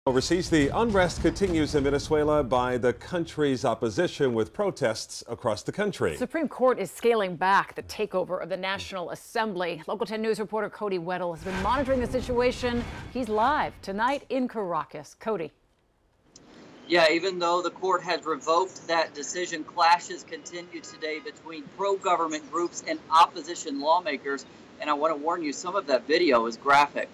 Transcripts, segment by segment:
Overseas, the unrest continues in Venezuela by the country's opposition with protests across the country. The Supreme Court is scaling back the takeover of the National Assembly. Local 10 News reporter Cody Weddle has been monitoring the situation. He's live tonight in Caracas. Cody. Yeah, even though the court has revoked that decision, clashes continue today between pro-government groups and opposition lawmakers. And I want to warn you, some of that video is graphic.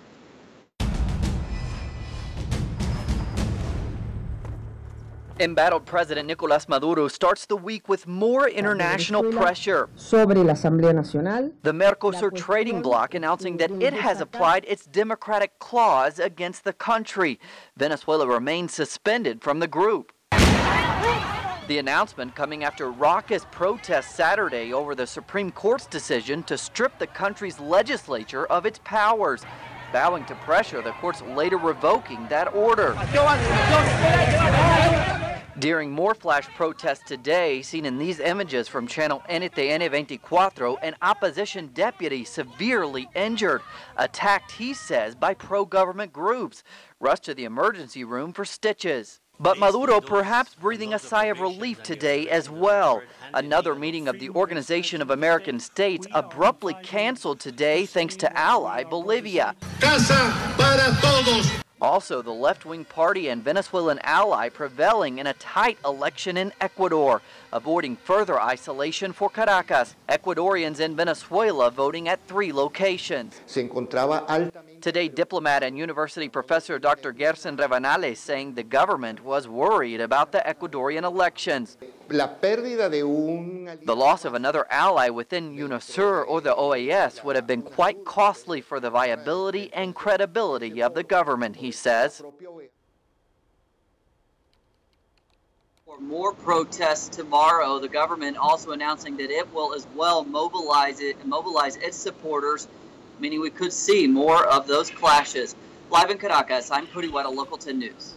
Embattled President Nicolás Maduro starts the week with more international pressure. Sobre la Asamblea Nacional. The Mercosur trading bloc announcing that it has applied its democratic clause against the country. Venezuela remains suspended from the group. The announcement coming after raucous protests Saturday over the Supreme Court's decision to strip the country's legislature of its powers. Bowing to pressure, the court's later revoking that order. During more flash protests today, seen in these images from channel NTN 24, an opposition deputy severely injured, attacked, he says, by pro-government groups, rushed to the emergency room for stitches. But Maduro perhaps breathing a sigh of relief today as well. Another meeting of the Organization of American States abruptly canceled today thanks to ally Bolivia. Casa para todos. Also, the left-wing party and Venezuelan ally prevailing in a tight election in Ecuador, avoiding further isolation for Caracas. Ecuadorians in Venezuela voting at 3 locations. Today, diplomat and university professor Dr. Gerson Rebanales saying the government was worried about the Ecuadorian elections. The loss of another ally within UNASUR or the OAS would have been quite costly for the viability and credibility of the government, he says. For more protests tomorrow, the government also announcing that it will as well mobilize its supporters, meaning we could see more of those clashes. Live in Caracas, I'm Cody Weddle, Local 10 News.